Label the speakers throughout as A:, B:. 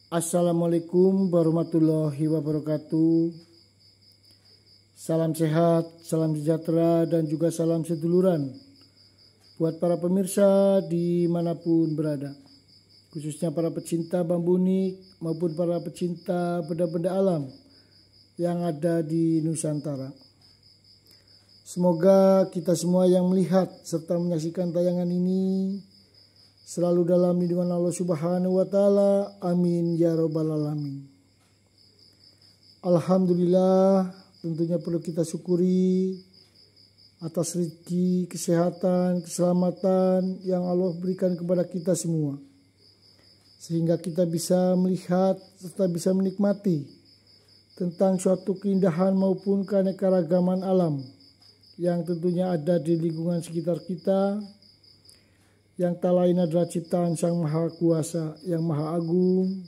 A: Assalamualaikum warahmatullahi wabarakatuh. Salam sehat, salam sejahtera, dan juga salam seduluran buat para pemirsa dimanapun berada, khususnya para pecinta bambu unik maupun para pecinta benda-benda alam yang ada di Nusantara. Semoga kita semua yang melihat serta menyaksikan tayangan ini selalu dalam lindungan Allah Subhanahu wa Ta'ala. Amin ya Rabbal Alamin. Alhamdulillah, tentunya perlu kita syukuri atas rezeki, kesehatan, keselamatan yang Allah berikan kepada kita semua, sehingga kita bisa melihat serta bisa menikmati tentang suatu keindahan maupun keanekaragaman alam yang tentunya ada di lingkungan sekitar kita, yang tak lain adalah ciptaan Sang Maha Kuasa yang Maha Agung,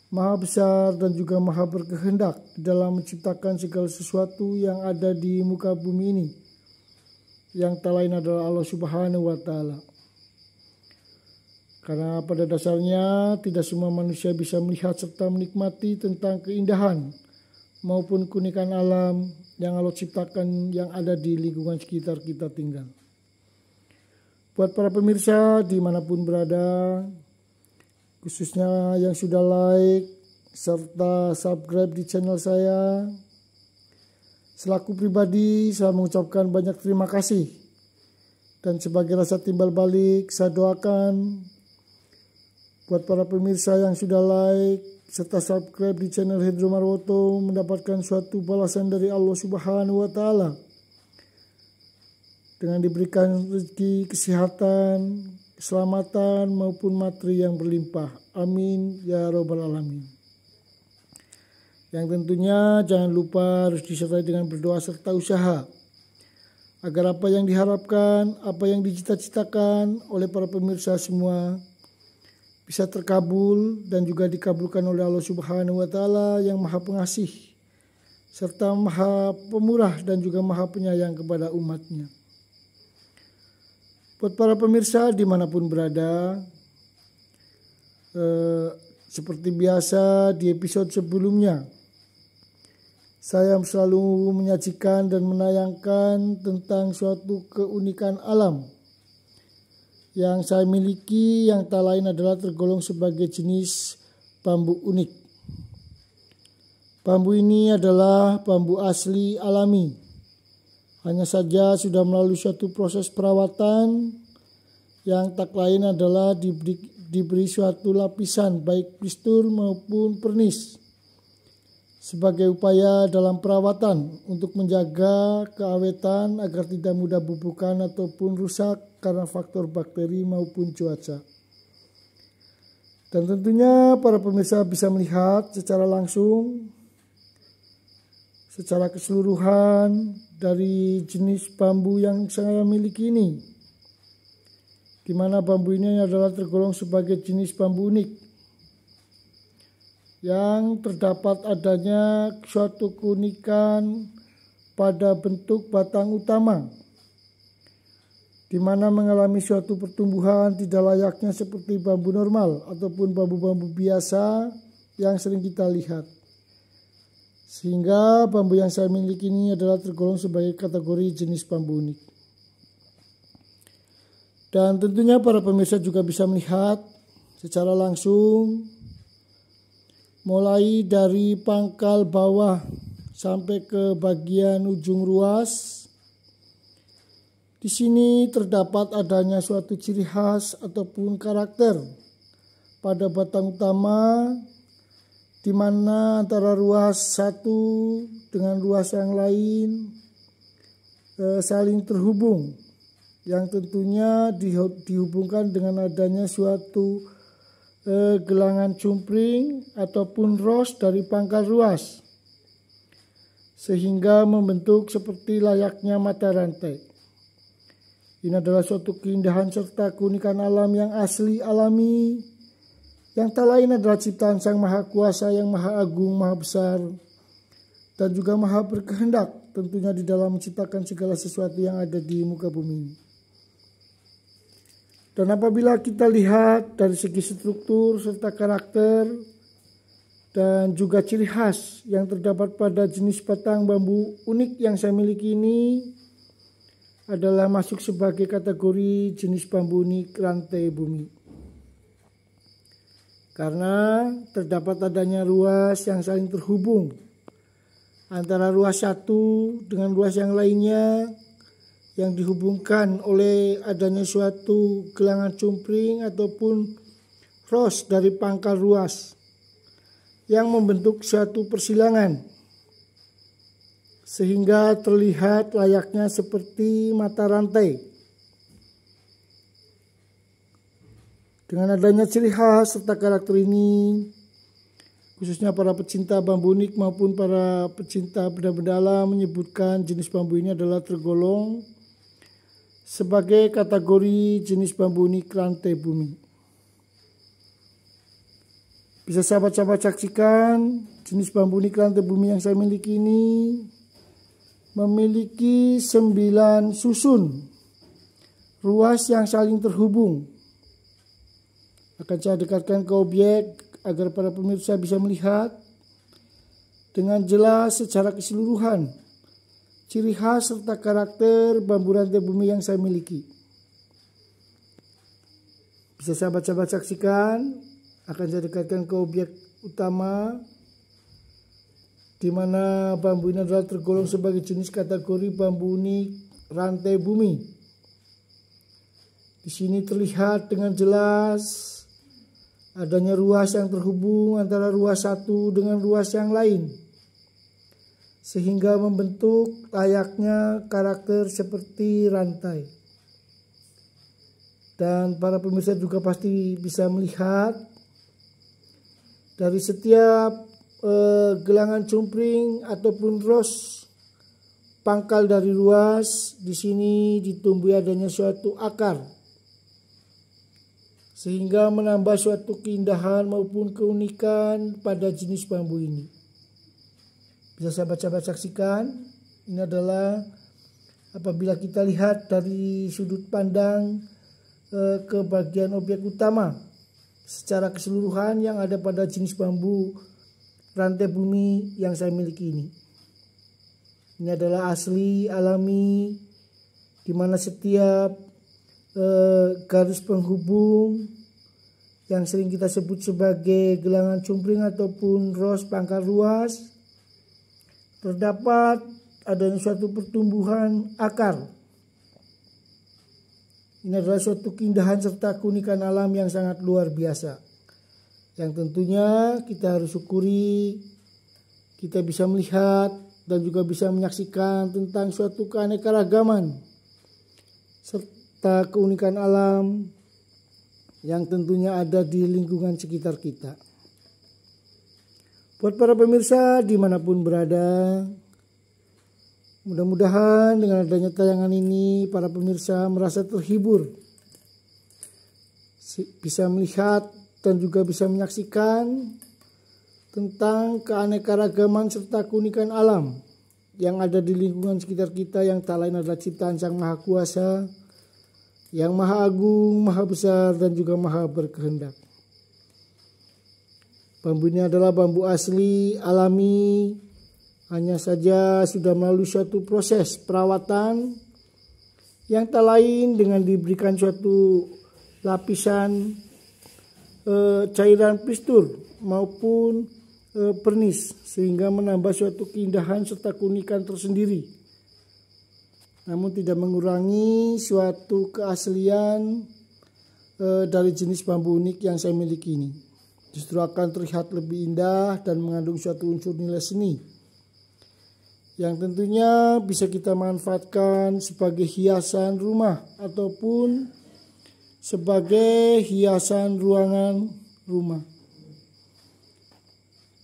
A: Maha Besar, dan juga Maha Berkehendak dalam menciptakan segala sesuatu yang ada di muka bumi ini, yang tak lain adalah Allah Subhanahu wa Ta'ala. Karena pada dasarnya tidak semua manusia bisa melihat serta menikmati tentang keindahan maupun keunikan alam yang Allah ciptakan yang ada di lingkungan sekitar kita tinggal. Buat para pemirsa dimanapun berada, khususnya yang sudah like serta subscribe di channel saya, selaku pribadi saya mengucapkan banyak terima kasih. Dan sebagai rasa timbal balik, saya doakan buat para pemirsa yang sudah like serta subscribe di channel Hendro Marwoto mendapatkan suatu balasan dari Allah Subhanahu wa Ta'ala dengan diberikan rezeki, kesehatan, keselamatan maupun materi yang berlimpah. Amin ya Rabbal Alamin. Yang tentunya jangan lupa harus disertai dengan berdoa serta usaha agar apa yang diharapkan, apa yang dicita-citakan oleh para pemirsa semua bisa terkabul dan juga dikabulkan oleh Allah Subhanahu wa Ta'ala yang Maha Pengasih serta Maha Pemurah dan juga Maha Penyayang kepada umatnya. Buat para pemirsa dimanapun berada, seperti biasa di episode sebelumnya, saya selalu menyajikan dan menayangkan tentang suatu keunikan alam yang saya miliki, yang tak lain adalah tergolong sebagai jenis bambu unik. Bambu ini adalah bambu asli alami. Hanya saja sudah melalui suatu proses perawatan yang tak lain adalah diberi suatu lapisan baik pistur maupun pernis sebagai upaya dalam perawatan untuk menjaga keawetan agar tidak mudah bubukan ataupun rusak karena faktor bakteri maupun cuaca. Dan tentunya para pemirsa bisa melihat secara langsung, secara keseluruhan dari jenis bambu yang saya miliki ini, di mana bambu ini adalah tergolong sebagai jenis bambu unik yang terdapat adanya suatu keunikan pada bentuk batang utama, di mana mengalami suatu pertumbuhan tidak layaknya seperti bambu normal ataupun bambu-bambu biasa yang sering kita lihat. Sehingga bambu yang saya miliki ini adalah tergolong sebagai kategori jenis bambu unik. Dan tentunya para pemirsa juga bisa melihat secara langsung mulai dari pangkal bawah sampai ke bagian ujung ruas. Di sini terdapat adanya suatu ciri khas ataupun karakter pada batang utama, di mana antara ruas satu dengan ruas yang lain saling terhubung, yang tentunya dihubungkan dengan adanya suatu gelangan cumpring ataupun ros dari pangkal ruas, sehingga membentuk seperti layaknya mata rantai. Ini adalah suatu keindahan serta keunikan alam yang asli alami, yang tak lain adalah ciptaan Sang Maha Kuasa yang Maha Agung, Maha Besar, dan juga Maha Berkehendak tentunya di dalam menciptakan segala sesuatu yang ada di muka bumi ini. Dan apabila kita lihat dari segi struktur serta karakter dan juga ciri khas yang terdapat pada jenis batang bambu unik yang saya miliki ini adalah masuk sebagai kategori jenis bambu unik rantai bumi. Karena terdapat adanya ruas yang saling terhubung antara ruas satu dengan ruas yang lainnya yang dihubungkan oleh adanya suatu gelangan cumpring ataupun ros dari pangkal ruas yang membentuk suatu persilangan sehingga terlihat layaknya seperti mata rantai. Dengan adanya ciri khas serta karakter ini, khususnya para pecinta bambu unik maupun para pecinta benda-benda alam menyebutkan jenis bambu ini adalah tergolong sebagai kategori jenis bambu unik rantai bumi. Bisa sahabat-sahabat saksikan jenis bambu unik rantai bumi yang saya miliki ini memiliki 9 susun ruas yang saling terhubung. Akan saya dekatkan ke objek agar para pemirsa bisa melihat dengan jelas secara keseluruhan ciri khas serta karakter bambu rantai bumi yang saya miliki. Bisa sahabat-sahabat saksikan, akan saya dekatkan ke objek utama di mana bambu ini adalah tergolong sebagai jenis kategori bambu unik rantai bumi. Di sini terlihat dengan jelas adanya ruas yang terhubung antara ruas satu dengan ruas yang lain, sehingga membentuk layaknya karakter seperti rantai. Dan para pemirsa juga pasti bisa melihat dari setiap gelangan cumpring ataupun ros pangkal dari ruas, di sini ditumbuhi adanya suatu akar, sehingga menambah suatu keindahan maupun keunikan pada jenis bambu ini. Bisa sahabat-sahabat saksikan, ini adalah apabila kita lihat dari sudut pandang ke bagian objek utama secara keseluruhan yang ada pada jenis bambu rantai bumi yang saya miliki ini. Ini adalah asli, alami, di mana setiap garis penghubung yang sering kita sebut sebagai gelangan cumpring ataupun ros pangkal ruas, terdapat adanya suatu pertumbuhan akar. Ini adalah suatu keindahan serta keunikan alam yang sangat luar biasa, yang tentunya kita harus syukuri. Kita bisa melihat dan juga bisa menyaksikan tentang suatu keanekaragaman serta keunikan alam yang tentunya ada di lingkungan sekitar kita. Buat para pemirsa dimanapun berada, mudah-mudahan dengan adanya tayangan ini para pemirsa merasa terhibur, bisa melihat dan juga bisa menyaksikan tentang keanekaragaman serta keunikan alam yang ada di lingkungan sekitar kita, yang tak lain adalah ciptaan Sang Maha Kuasa, yang Maha Agung, Maha Besar, dan juga Maha Berkehendak. Bambu ini adalah bambu asli, alami, hanya saja sudah melalui suatu proses perawatan yang tak lain dengan diberikan suatu lapisan cairan pistur maupun pernis, sehingga menambah suatu keindahan serta keunikan tersendiri, namun tidak mengurangi suatu keaslian dari jenis bambu unik yang saya miliki ini. Justru akan terlihat lebih indah dan mengandung suatu unsur nilai seni yang tentunya bisa kita manfaatkan sebagai hiasan rumah ataupun sebagai hiasan ruangan rumah.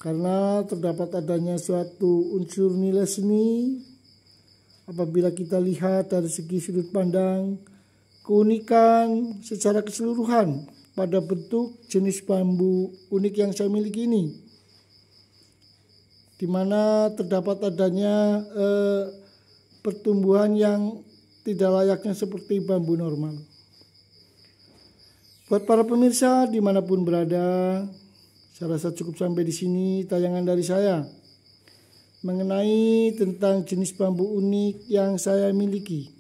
A: Karena terdapat adanya suatu unsur nilai seni apabila kita lihat dari segi sudut pandang keunikan secara keseluruhan pada bentuk jenis bambu unik yang saya miliki ini, di mana terdapat adanya pertumbuhan yang tidak layaknya seperti bambu normal. Buat para pemirsa dimanapun berada, Saya rasa cukup sampai di sini tayangan dari saya mengenai tentang jenis bambu unik yang saya miliki.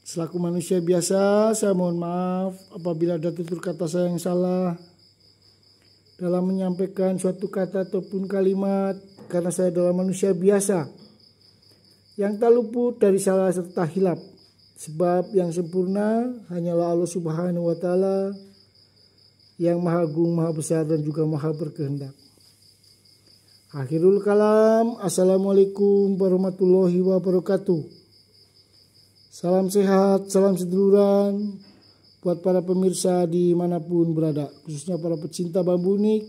A: Selaku manusia biasa, saya mohon maaf apabila ada tutur kata saya yang salah dalam menyampaikan suatu kata ataupun kalimat, karena saya adalah manusia biasa yang tak luput dari salah serta hilap. Sebab yang sempurna hanyalah Allah Subhanahu wa Ta'ala yang Maha Agung, Maha Besar, dan juga Maha Berkehendak. Akhirul kalam, Assalamualaikum warahmatullahi wabarakatuh. Salam sehat, salam seduluran buat para pemirsa dimanapun berada, khususnya para pecinta bambu unik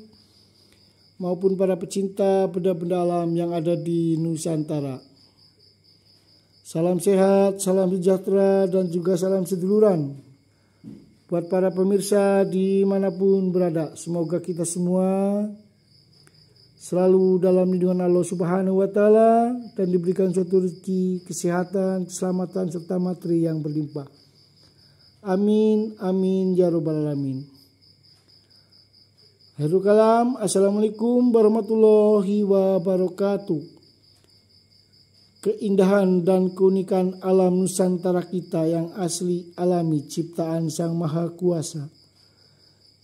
A: maupun para pecinta benda-benda alam yang ada di Nusantara. Salam sehat, salam sejahtera, dan juga salam seduluran buat para pemirsa dimanapun berada. Semoga kita semua selalu dalam lindungan Allah Subhanahu wa Ta'ala dan diberikan suatu rezeki, kesehatan, keselamatan, serta materi yang berlimpah. Amin, amin, ya rabbal alamin. Akhirul kalam, Assalamualaikum warahmatullahi wabarakatuh. Keindahan dan keunikan alam Nusantara kita yang asli alami ciptaan Sang Maha Kuasa,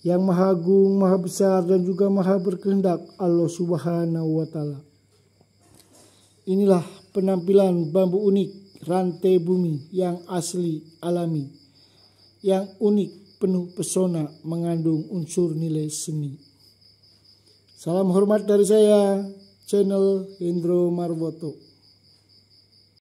A: yang Maha Agung, Maha Besar, dan juga Maha Berkehendak Allah Subhanahu wa Ta'ala. Inilah penampilan bambu unik rantai bumi yang asli alami, yang unik, penuh pesona, mengandung unsur nilai seni. Salam hormat dari saya, channel Hendro Marwoto.